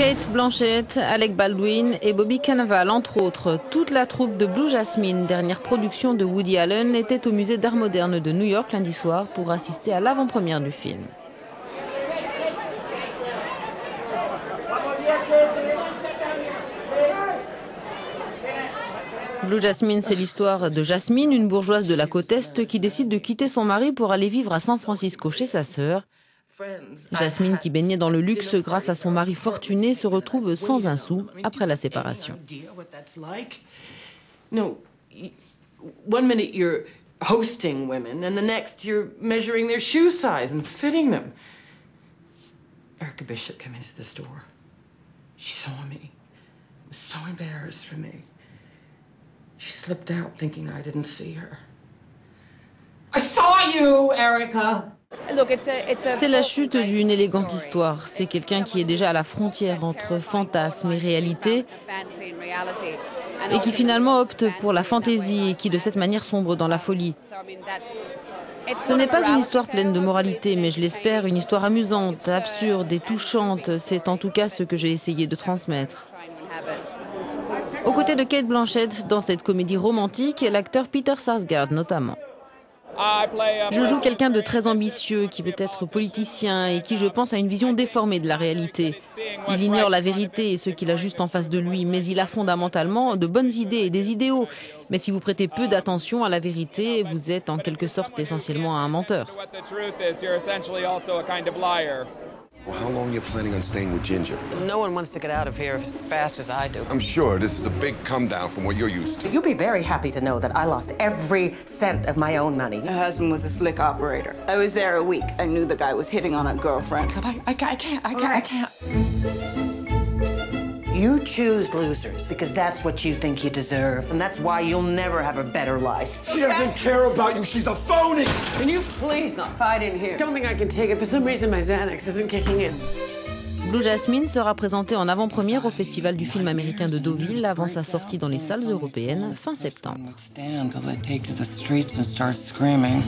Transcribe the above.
Cate Blanchett, Alec Baldwin et Bobby Cannavale, entre autres. Toute la troupe de Blue Jasmine, dernière production de Woody Allen, était au musée d'art moderne de New York lundi soir pour assister à l'avant-première du film. Blue Jasmine, c'est l'histoire de Jasmine, une bourgeoise de la côte Est qui décide de quitter son mari pour aller vivre à San Francisco chez sa sœur. Jasmine, qui baignait dans le luxe grâce à son mari fortuné, se retrouve sans un sou après la séparation. One minute you're hosting women and the next you're measuring their shoe size and fitting them. Erica Bishop came into the store. She saw me. Was so embarrassed for me. She slipped out thinking I didn't see her. I saw you, Erica! C'est la chute d'une élégante histoire. C'est quelqu'un qui est déjà à la frontière entre fantasme et réalité et qui finalement opte pour la fantaisie et qui de cette manière sombre dans la folie. Ce n'est pas une histoire pleine de moralité, mais je l'espère, une histoire amusante, absurde et touchante. C'est en tout cas ce que j'ai essayé de transmettre. Aux côtés de Cate Blanchett, dans cette comédie romantique, l'acteur Peter Sarsgaard notamment. Je joue quelqu'un de très ambitieux, qui veut être politicien et qui, je pense, a une vision déformée de la réalité. Il ignore la vérité et ce qu'il a juste en face de lui, mais il a fondamentalement de bonnes idées et des idéaux. Mais si vous prêtez peu d'attention à la vérité, vous êtes en quelque sorte essentiellement un menteur. Well, how long are you planning on staying with Ginger? No one wants to get out of here as fast as I do. I'm sure this is a big come down from what you're used to. You'll be very happy to know that I lost every cent of my own money. Her husband was a slick operator. I was there a week. I knew the guy was hitting on a girlfriend. I can't. You choose losers because that's what you think you deserve, and that's why you'll never have a better life. She doesn't care about you. She's a phony. Can you please not fight in here? Don't think I can take it. For some reason, my Xanax isn't kicking in. Blue Jasmine sera présenté en avant-première au Festival du film américain de Deauville avant sa sortie dans les salles européennes fin septembre. Stand till they take to the streets and start screaming.